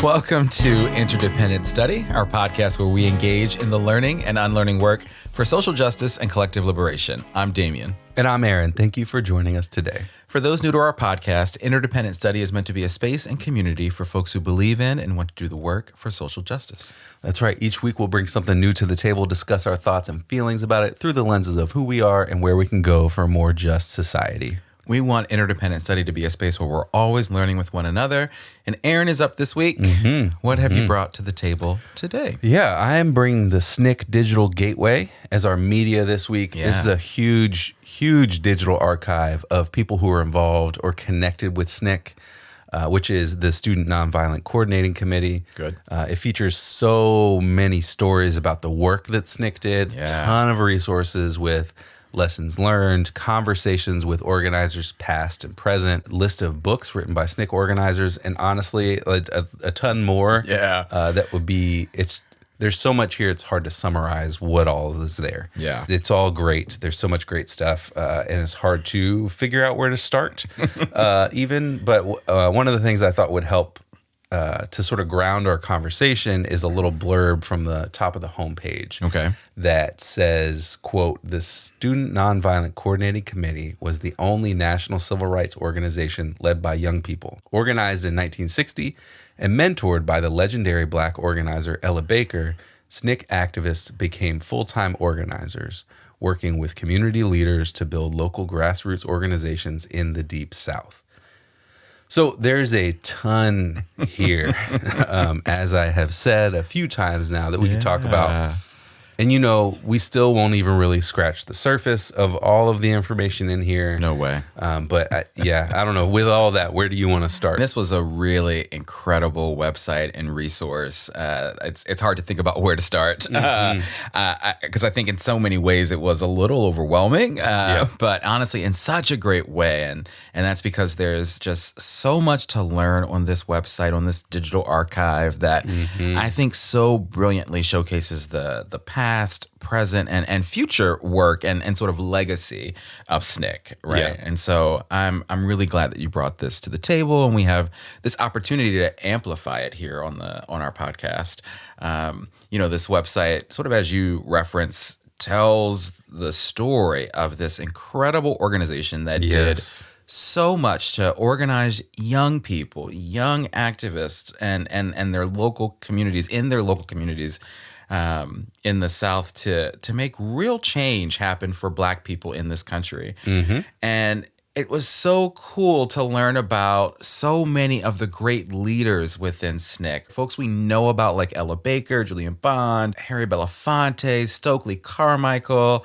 Welcome to Interdependent Study, our podcast where we engage in the learning and unlearning work for social justice and collective liberation. I'm Damien. And I'm Aaron. Thank you for joining us today. For those new to our podcast, Interdependent Study is meant to be a space and community for folks who believe in and want to do the work for social justice. That's right. Each week we'll bring something new to the table, discuss our thoughts and feelings about it through the lenses of who we are and where we can go for a more just society. We want Interdependent Study to be a space where we're always learning with one another. And Aaron is up this week. What have you brought to the table today? Yeah, I am bringing the SNCC Digital Gateway as our media this week. Yeah. This is a huge digital archive of people who are involved or connected with SNCC, which is the Student Nonviolent Coordinating Committee. Good. It features so many stories about the work that SNCC did, a ton of resources with lessons learned, conversations with organizers past and present, list of books written by SNCC organizers, and honestly, a ton more. That would be, there's so much here, it's hard to summarize what all is there. Yeah. It's all great. There's so much great stuff, and it's hard to figure out where to start even. But one of the things I thought would help to sort of ground our conversation is a little blurb from the top of the homepage. Okay. That says, quote, "The Student Nonviolent Coordinating Committee was the only national civil rights organization led by young people. Organized in 1960 and mentored by the legendary Black organizer Ella Baker, SNCC activists became full-time organizers, working with community leaders to build local grassroots organizations in the Deep South." So there's a ton here, as I have said a few times now, that we could talk about. And, you know, we still won't even really scratch the surface of all of the information in here. No way. But I don't know. With all that, where do you want to start? This was a really incredible website and resource. It's hard to think about where to start because I think in so many ways it was a little overwhelming, but honestly in such a great way. And that's because there's just so much to learn on this website, on this digital archive that I think so brilliantly showcases the past, present, and future work and sort of legacy of SNCC, right? Yeah. And so I'm really glad that you brought this to the table, and we have this opportunity to amplify it here on our podcast. This website, sort of as you reference, tells the story of this incredible organization that did so much to organize young people, young activists, and their local communities, in the South to make real change happen for Black people in this country. And it was so cool to learn about so many of the great leaders within SNCC. Folks we know about like Ella Baker, Julian Bond, Harry Belafonte, Stokely Carmichael,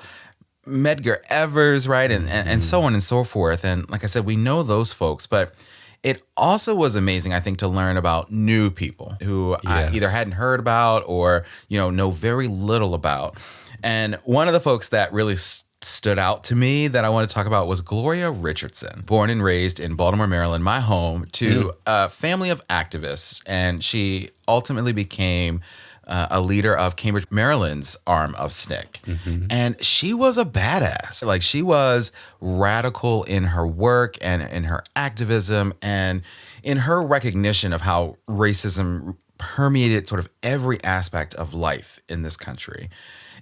Medgar Evers, right? And so on and so forth. And like I said, we know those folks, but it also was amazing, I think, to learn about new people who I either hadn't heard about or, know very little about. And one of the folks that really stood out to me that I want to talk about was Gloria Richardson, born and raised in Baltimore, Maryland, my home, to a family of activists. And she ultimately became a leader of Cambridge, Maryland's arm of SNCC. And she was a badass. Like, she was radical in her work and in her activism and in her recognition of how racism permeated sort of every aspect of life in this country.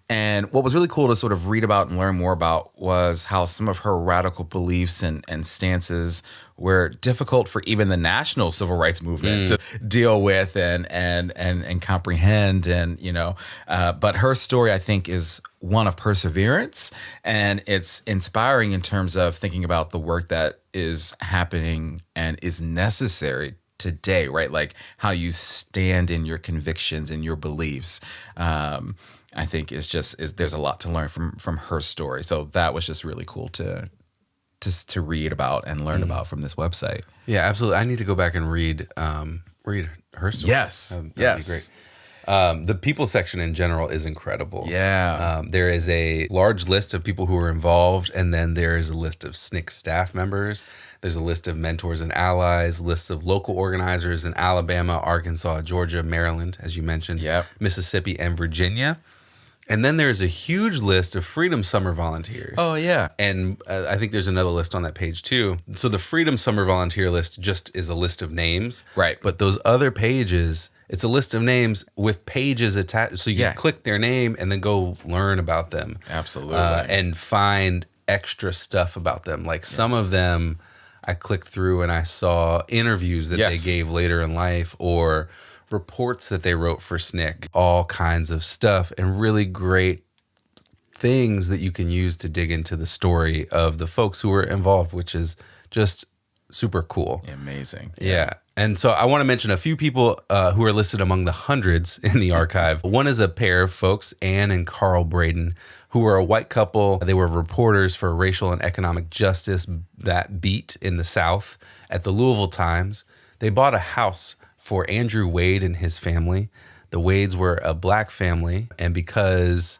And what was really cool to sort of read about and learn more about was how some of her radical beliefs and stances were difficult for even the national civil rights movement to deal with and comprehend. And, but her story, I think, is one of perseverance, and it's inspiring in terms of thinking about the work that is happening and is necessary today, right? Like how you stand in your convictions and your beliefs. I think there's a lot to learn from her story. So that was just really cool to read about and learn about from this website. Yeah, absolutely. I need to go back and read her story. Yes. That'd be great. The people section in general is incredible. Yeah. There is a large list of people who are involved, and then there is a list of SNCC staff members. There's a list of mentors and allies, lists of local organizers in Alabama, Arkansas, Georgia, Maryland, as you mentioned, Mississippi, and Virginia. And then there's a huge list of Freedom Summer volunteers. Oh, yeah. And I think there's another list on that page too. So the Freedom Summer volunteer list just is a list of names. Right. But those other pages, it's a list of names with pages attached. So you can click their name and then go learn about them. Absolutely. And find extra stuff about them. Like some of them I clicked through and I saw interviews that they gave later in life, or reports that they wrote for SNCC, all kinds of stuff, and really great things that you can use to dig into the story of the folks who were involved, which is just super cool. Amazing. Yeah. And so I want to mention a few people who are listed among the hundreds in the archive. One is a pair of folks, Anne and Carl Braden, who were a white couple. They were reporters for racial and economic justice, that beat in the South at the Louisville Times. They bought a house for Andrew Wade and his family. The Wades were a black family, and because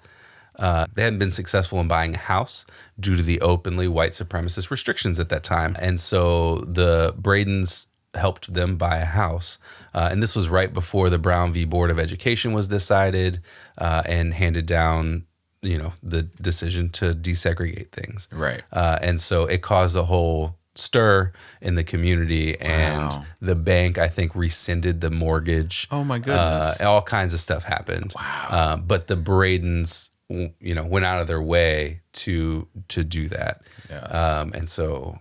they hadn't been successful in buying a house due to the openly white supremacist restrictions at that time. And so the Bradens helped them buy a house. And this was right before the Brown v. Board of Education was decided and handed down, you know, the decision to desegregate things. Right. And so it caused a whole stir in the community, and the bank, I think, rescinded the mortgage. Oh my goodness. All kinds of stuff happened. Wow. But the Bradens, you know, went out of their way to do that. Yes. And so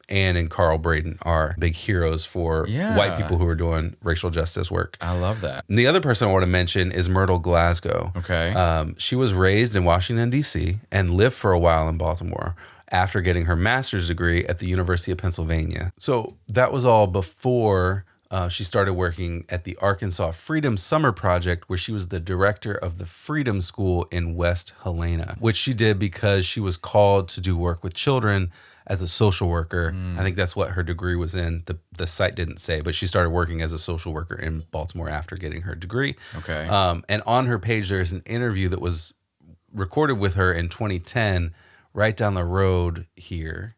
Anne and Carl Braden are big heroes for white people who are doing racial justice work. I love that. And the other person I want to mention is Myrtle Glasgow. Okay. She was raised in Washington, D.C. and lived for a while in Baltimore after getting her master's degree at the University of Pennsylvania. So that was all before she started working at the Arkansas Freedom Summer Project, where she was the director of the Freedom School in West Helena, which she did because she was called to do work with children as a social worker. I think that's what her degree was in. The site didn't say, but she started working as a social worker in Baltimore after getting her degree. Okay. And on her page, there's an interview that was recorded with her in 2010, right down the road here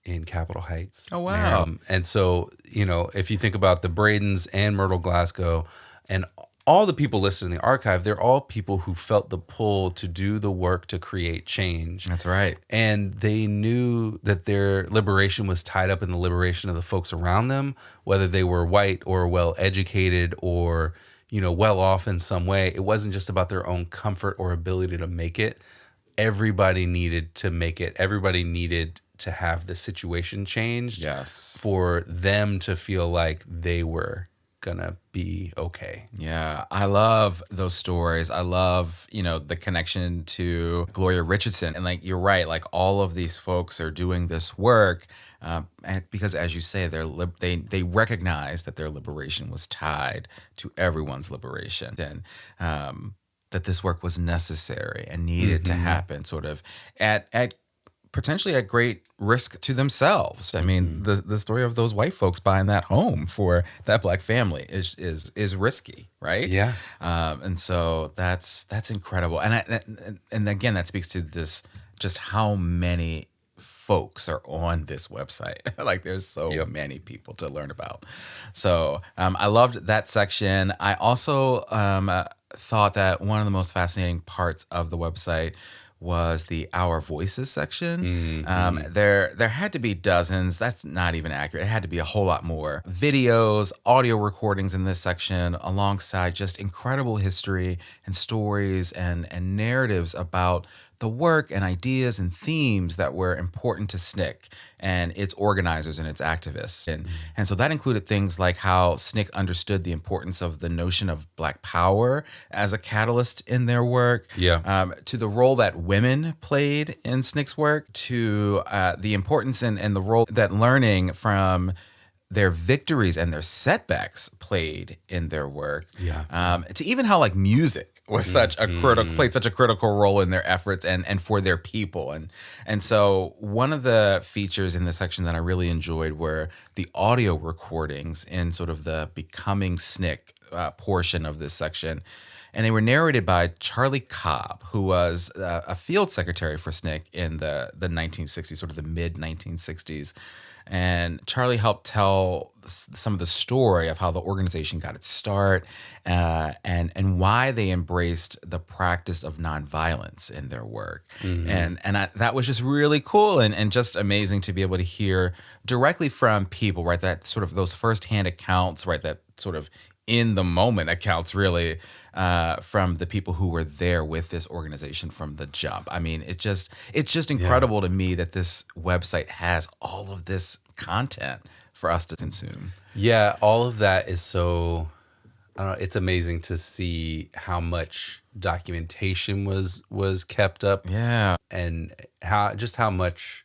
in Capitol Heights. Oh, wow. And so, you know, if you think about the Bradens and Myrtle Glasgow and all the people listed in the archive, they're all people who felt the pull to do the work to create change. That's right. And they knew that their liberation was tied up in the liberation of the folks around them, whether they were white or well-educated or, you know, well off in some way. It wasn't just about their own comfort or ability to make it. Everybody needed to make it. Everybody needed to have the situation changed for them to feel like they were gonna be okay. Yeah, I love those stories. I love, you know, the connection to Gloria Richardson. And like, you're right, like all of these folks are doing this work and because, as you say, they recognize that their liberation was tied to everyone's liberation, and that this work was necessary and needed to happen sort of at potentially at great risk to themselves. I mean, the story of those white folks buying that home for that black family is risky, right? Yeah. And so that's incredible. And again, that speaks to this, just how many folks are on this website. Like there's so many people to learn about. So I loved that section. I also thought that one of the most fascinating parts of the website was the Our Voices section. There had to be dozens. That's not even accurate. It had to be a whole lot more videos, audio recordings in this section, alongside just incredible history and stories and narratives about the work and ideas and themes that were important to SNCC and its organizers and its activists. And so that included things like how SNCC understood the importance of the notion of Black power as a catalyst in their work, to the role that women played in SNCC's work, to the importance and the role that learning from their victories and their setbacks played in their work, to even how like music was played such a critical role in their efforts and for their people. And so one of the features in this section that I really enjoyed were the audio recordings in sort of the Becoming SNCC portion of this section. and they were narrated by Charlie Cobb, who was a field secretary for SNCC in the 1960s, sort of the mid 1960s. And Charlie helped tell some of the story of how the organization got its start, and why they embraced the practice of nonviolence in their work. That was just really cool and just amazing to be able to hear directly from people, right? That sort of those firsthand accounts, right? That sort of in the moment accounts, really, from the people who were there with this organization from the jump. I mean, it's just incredible to me that this website has all of this content for us to consume. Yeah, all of that is so, I don't know, it's amazing to see how much documentation was kept up. Yeah. And how much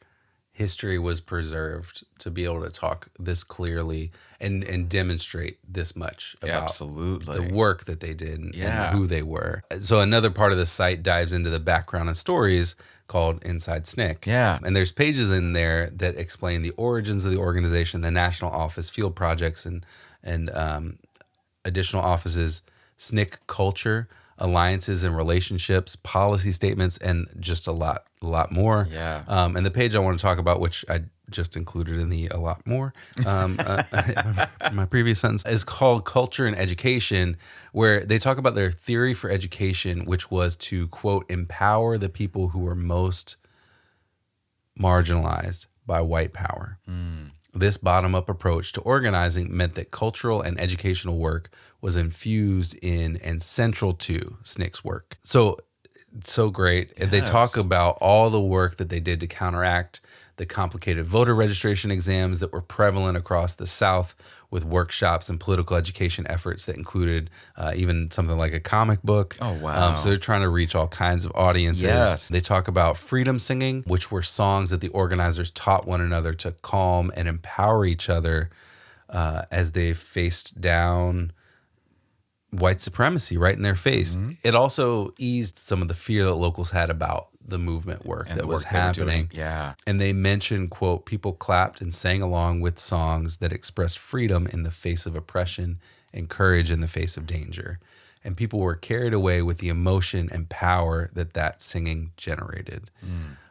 history was preserved to be able to talk this clearly and demonstrate this much about Absolutely. the work that they did and Yeah. who they were. So another part of the site dives into the background and stories called Inside SNCC. Yeah. And there's pages in there that explain the origins of the organization, the national office, field projects, and additional offices, SNCC culture, alliances and relationships, policy statements, and just a lot more. Yeah. And the page I want to talk about, which I just included in the a lot more, my previous sentence, is called Culture and Education, where they talk about their theory for education, which was to, quote, empower the people who were most marginalized by white power. This bottom-up approach to organizing meant that cultural and educational work was infused in and central to SNCC's work. So great. And they talk about all the work that they did to counteract the complicated voter registration exams that were prevalent across the South, with workshops and political education efforts that included even something like a comic book. Oh, wow. So they're trying to reach all kinds of audiences. Yes. They talk about freedom singing, which were songs that the organizers taught one another to calm and empower each other as they faced down white supremacy right in their face. It also eased some of the fear that locals had about the movement work And that the was work they were doing. happening. Yeah. And they mentioned, quote, people clapped and sang along with songs that expressed freedom in the face of oppression and courage in the face of danger. And people were carried away with the emotion and power that singing generated.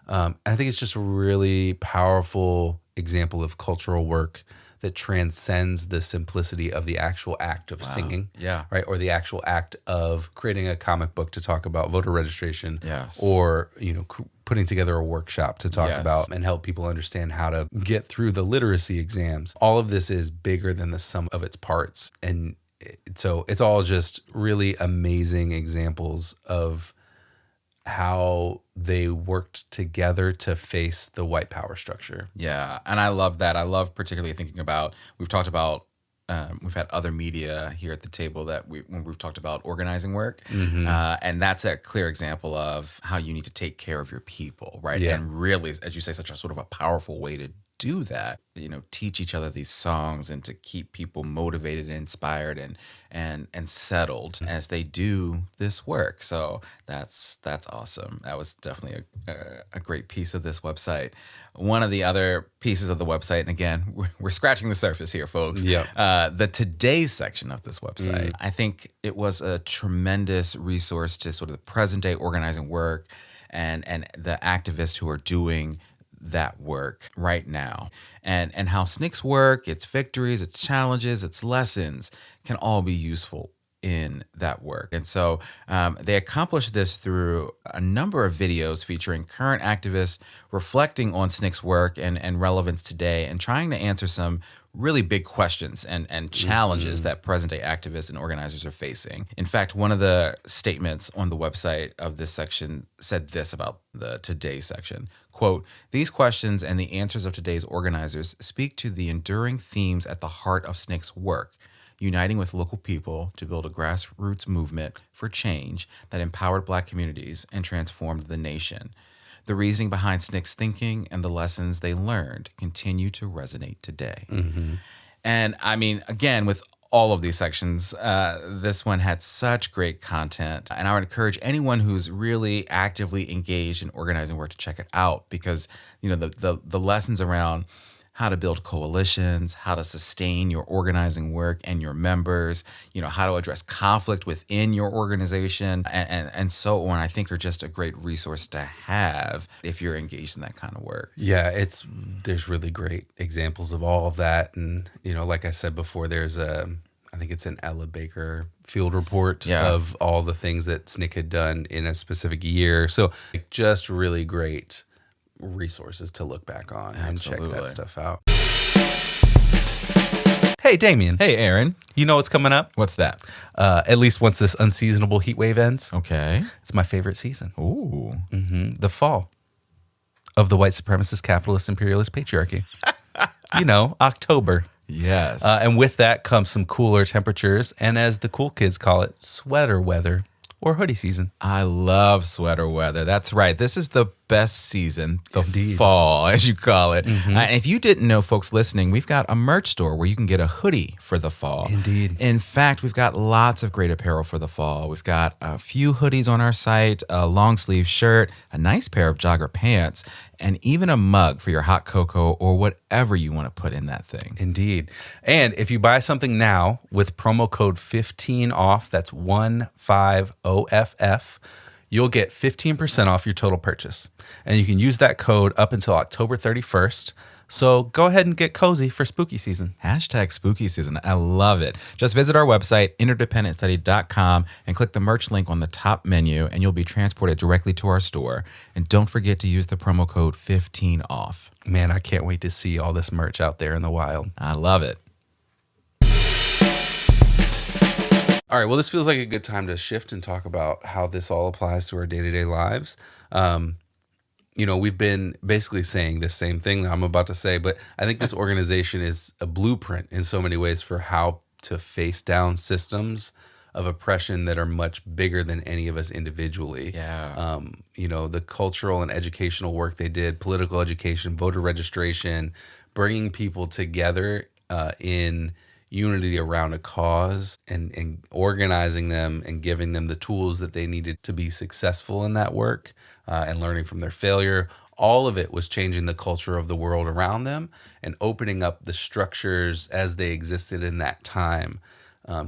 I think it's just a really powerful example of cultural work that transcends the simplicity of the actual act of singing, Yeah. right? Or the actual act of creating a comic book to talk about voter registration, Yes. or putting together a workshop to talk Yes. about and help people understand how to get through the literacy exams. All of this is bigger than the sum of its parts, and so it's all just really amazing examples of how they worked together to face the white power structure. Yeah, and I love that. I love particularly thinking about, we've talked about, we've had other media here at the table that when we've talked about organizing work, and that's a clear example of how you need to take care of your people, right? Yeah. And really, as you say, such a sort of a powerful way to do that. Teach each other these songs and to keep people motivated and inspired and settled as they do this work. So that's awesome. That was definitely a great piece of this website. One of the other pieces of the website, and again, we're scratching the surface here, folks. Yep. The Today section of this website. I think it was a tremendous resource to sort of the present day organizing work and the activists who are doing that work right now, and how SNCC's work, its victories, its challenges, its lessons can all be useful in that work. And so they accomplished this through a number of videos featuring current activists reflecting on SNCC's work and relevance today, and trying to answer some really big questions and challenges that present-day activists and organizers are facing. In fact, one of the statements on the website of this section said this about the Today section, quote, "These questions and the answers of today's organizers speak to the enduring themes at the heart of SNCC's work, uniting with local people to build a grassroots movement for change that empowered Black communities and transformed the nation. The reasoning behind SNCC's thinking and the lessons they learned continue to resonate today." And I mean, again, with all of these sections, this one had such great content. And I would encourage anyone who's really actively engaged in organizing work to check it out, because the lessons around how to build coalitions, how to sustain your organizing work and your members, how to address conflict within your organization, and so on, I think are just a great resource to have if you're engaged in that kind of work. Yeah, there's really great examples of all of that. And, like I said before, I think it's an Ella Baker field report of all the things that SNCC had done in a specific year. So just really great resources to look back on and check that stuff out. Hey, Damien. Hey, Aaron. You know what's coming up? What's that? At least once this unseasonable heat wave ends. Okay. It's my favorite season. Ooh. The fall of the white supremacist, capitalist, imperialist patriarchy. October. Yes. And with that comes some cooler temperatures, and as the cool kids call it, sweater weather or hoodie season. I love sweater weather. That's right. This is the best season, the Indeed. fall, as you call it. And if you didn't know, folks listening, we've got a merch store where you can get a hoodie for the fall. Indeed. In fact, we've got lots of great apparel for the fall. We've got a few hoodies on our site, a long sleeve shirt, a nice pair of jogger pants, and even a mug for your hot cocoa or whatever you want to put in that thing. Indeed. And if you buy something now with promo code 15 off, that's 150FF, you'll get 15% off your total purchase. And you can use that code up until October 31st. So go ahead and get cozy for spooky season. Hashtag spooky season. I love it. Just visit our website, interdependentstudy.com, and click the merch link on the top menu, and you'll be transported directly to our store. And don't forget to use the promo code 15OFF. Man, I can't wait to see all this merch out there in the wild. I love it. All right, well, this feels like a good time to shift and talk about how this all applies to our day-to-day lives. We've been basically saying the same thing that I'm about to say, but I think this organization is a blueprint in so many ways for how to face down systems of oppression that are much bigger than any of us individually. Yeah. The cultural and educational work they did, political education, voter registration, bringing people together in unity around a cause and organizing them and giving them the tools that they needed to be successful in that work and learning from their failure. All of it was changing the culture of the world around them and opening up the structures as they existed in that time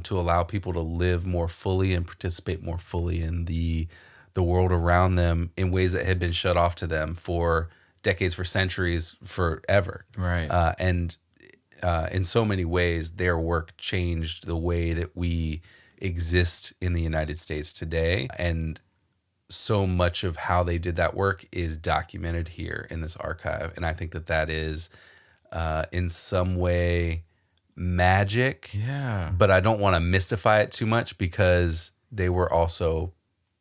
to allow people to live more fully and participate more fully in the world around them in ways that had been shut off to them for decades, for centuries, forever. Right. In so many ways, their work changed the way that we exist in the United States today. And so much of how they did that work is documented here in this archive. And I think that is, in some way, magic. Yeah. But I don't want to mystify it too much because they were also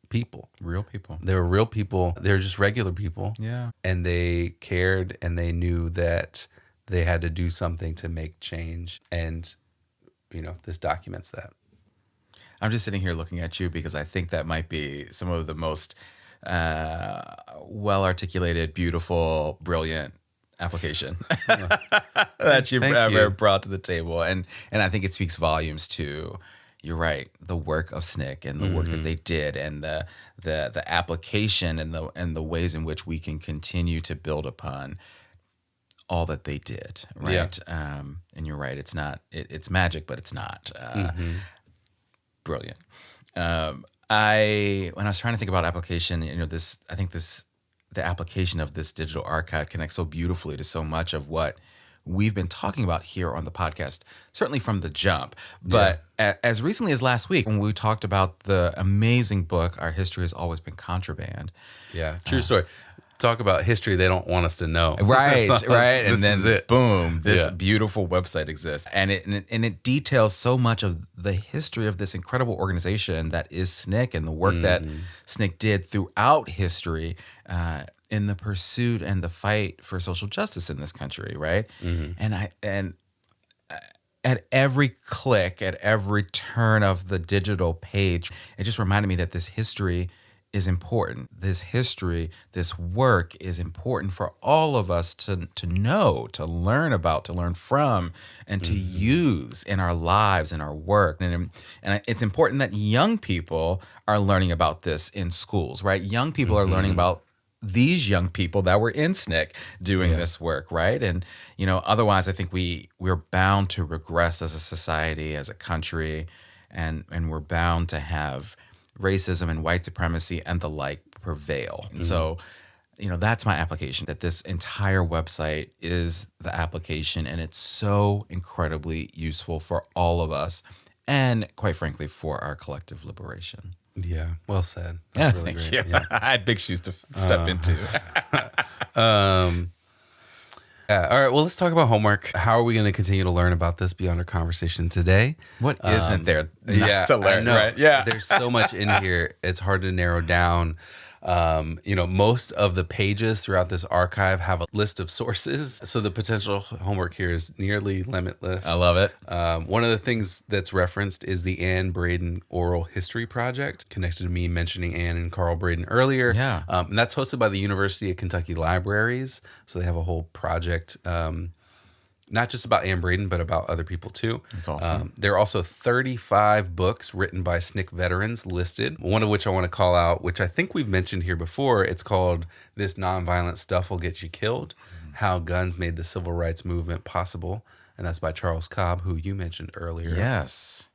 people. Real people. They were real people. They were just regular people. Yeah. And they cared and they knew that they had to do something to make change. And, this documents that. I'm just sitting here looking at you because I think that might be some of the most well-articulated, beautiful, brilliant application that you've ever brought to the table. And I think it speaks volumes to, you're right, the work of SNCC and the work that they did and the application and the ways in which we can continue to build upon all that they did, right? Yeah. And you're right, it's magic, but it's not. Brilliant. When I was trying to think about application, the application of this digital archive connects so beautifully to so much of what we've been talking about here on the podcast, certainly from the jump. But as recently as last week, when we talked about the amazing book, Our History Has Always Been Contraband. Yeah, true story. Talk about history they don't want us to know. Right, So, right. And this then, is it. boom, this beautiful website exists. And it details so much of the history of this incredible organization that is SNCC and the work that SNCC did throughout history in the pursuit and the fight for social justice in this country, right? And at every click, at every turn of the digital page, it just reminded me that this history is important. This history, this work is important for all of us to know, to learn about, to learn from, and to use in our lives, in our work. And it's important that young people are learning about this in schools, right? Young people are learning about these young people that were in SNCC doing this work, right? And, otherwise I think we're bound to regress as a society, as a country, and we're bound to have racism and white supremacy and the like prevail. And so, that's my application, that this entire website is the application, and it's so incredibly useful for all of us and, quite frankly, for our collective liberation. Yeah, well said. That's really thank great. you. Yeah. I had big shoes to step into. Yeah. All right. Well, let's talk about homework. How are we going to continue to learn about this beyond our conversation today? What isn't there not to learn, I know. right? Yeah. There's so much in here. It's hard to narrow down. Most of the pages throughout this archive have a list of sources. So the potential homework here is nearly limitless. I love it. One of the things that's referenced is the Anne Braden Oral History Project, connected to me mentioning Anne and Carl Braden earlier. Yeah. And that's hosted by the University of Kentucky Libraries. So they have a whole project, not just about Anne Braden, but about other people too. That's awesome. There are also 35 books written by SNCC veterans listed, one of which I want to call out, which I think we've mentioned here before. It's called This Nonviolent Stuff Will Get You Killed, How Guns Made the Civil Rights Movement Possible. And that's by Charles Cobb, who you mentioned earlier. Yes.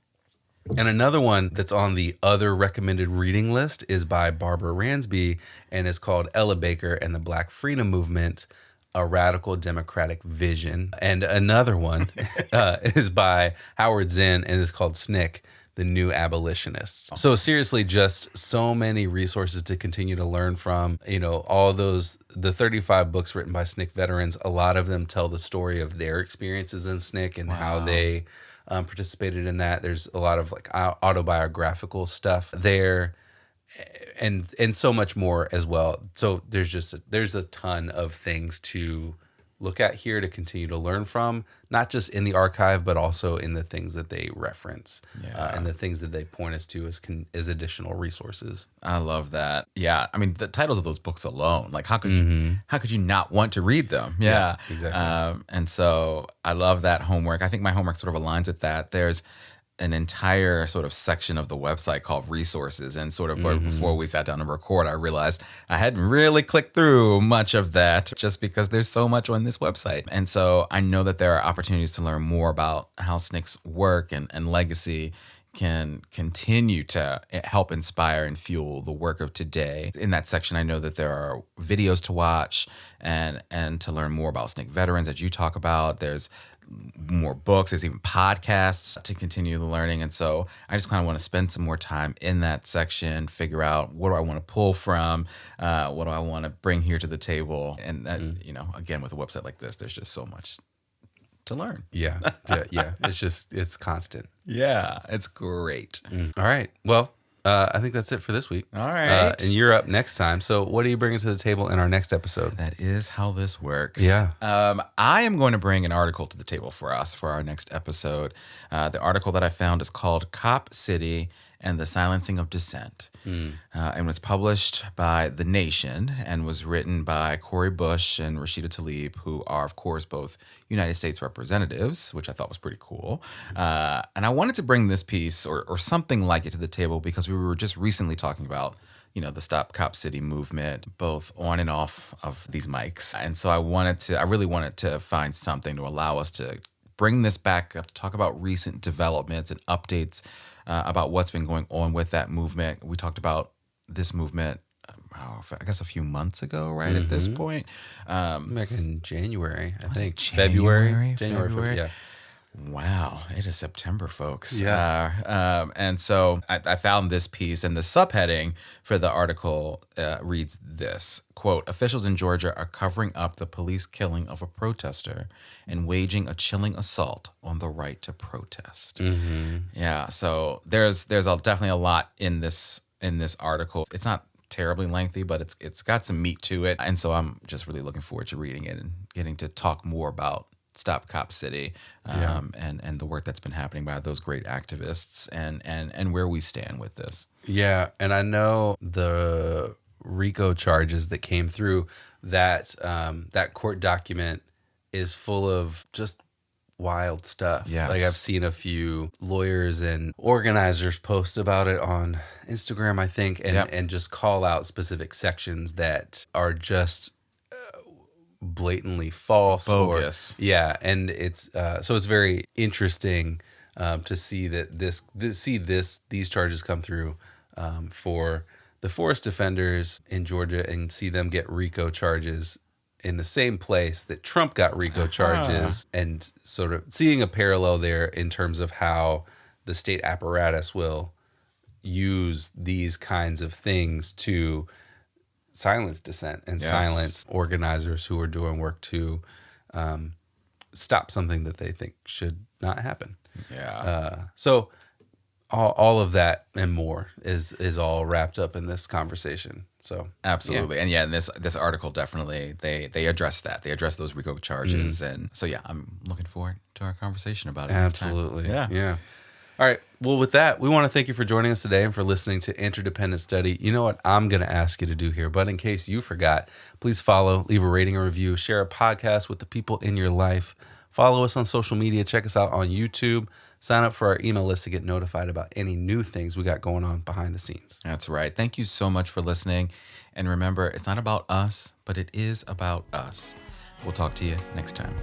And another one that's on the other recommended reading list is by Barbara Ransby, and is called Ella Baker and the Black Freedom Movement, A Radical Democratic Vision. And another one is by Howard Zinn, and is called SNCC, The New Abolitionists. So seriously, just so many resources to continue to learn from. All the 35 books written by SNCC veterans, a lot of them tell the story of their experiences in SNCC and how they participated in that. There's a lot of like autobiographical stuff there, and so much more as well. So there's a ton of things to look at here to continue to learn from, not just in the archive, but also in the things that they reference and the things that they point us to as additional resources. I love that. Yeah. I mean, the titles of those books alone, like how could you not want to read them? Yeah. Exactly. And so I love that homework. I think my homework sort of aligns with that. There's an entire sort of section of the website called resources. And sort of before we sat down to record, I realized I hadn't really clicked through much of that just because there's so much on this website. And so I know that there are opportunities to learn more about how SNCC's work and legacy can continue to help inspire and fuel the work of today. In that section, I know that there are videos to watch and to learn more about SNCC veterans that you talk about. There's more books, there's even podcasts to continue the learning. And so I just kind of want to spend some more time in that section, figure out what do I want to pull from, what do I want to bring here to the table. And again, with a website like this, there's just so much to learn. Yeah. It's constant. Yeah, it's great. All right. Well, I think that's it for this week. All right. And you're up next time. So what are you bringing to the table in our next episode? That is how this works. Yeah. I am going to bring an article to the table for us for our next episode. The article that I found is called Cop City and the Silencing of Dissent, and was published by The Nation and was written by Cori Bush and Rashida Tlaib, who are, of course, both United States representatives, which I thought was pretty cool. And I wanted to bring this piece or something like it to the table because we were just recently talking about the Stop Cop City movement, both on and off of these mics. And so I really wanted to find something to allow us to bring this back up, to talk about recent developments and updates about what's been going on with that movement. We talked about this movement, I guess a few months ago, right? At this point. Back in January, I think. January? February. Yeah. Wow, it is September, folks. Yeah. And so I found this piece, and the subheading for the article reads this, quote, "Officials in Georgia are covering up the police killing of a protester and waging a chilling assault on the right to protest." Yeah, so there's definitely a lot in this article. It's not terribly lengthy, but it's got some meat to it. And so I'm just really looking forward to reading it and getting to talk more about Stop Cop City and the work that's been happening by those great activists and where we stand with this. Yeah, and I know the RICO charges that came through, that court document is full of just wild stuff. Yes. Like I've seen a few lawyers and organizers post about it on Instagram, I think, and just call out specific sections that are just blatantly false, bogus. And it's so it's very interesting to see that these charges come through for the forest defenders in Georgia, and see them get RICO charges in the same place that Trump got RICO charges, and sort of seeing a parallel there in terms of how the state apparatus will use these kinds of things to silence dissent and silence organizers who are doing work to stop something that they think should not happen. So all of that and more is all wrapped up in this conversation. So absolutely. And this article definitely they address that. They address those RICO charges. And so I'm looking forward to our conversation about it. Absolutely. Next time. Yeah. All right. Well, with that, we want to thank you for joining us today and for listening to Interdependent Study. You know what I'm going to ask you to do here, but in case you forgot, please follow, leave a rating or review, share a podcast with the people in your life. Follow us on social media. Check us out on YouTube. Sign up for our email list to get notified about any new things we got going on behind the scenes. That's right. Thank you so much for listening. And remember, it's not about us, but it is about us. We'll talk to you next time.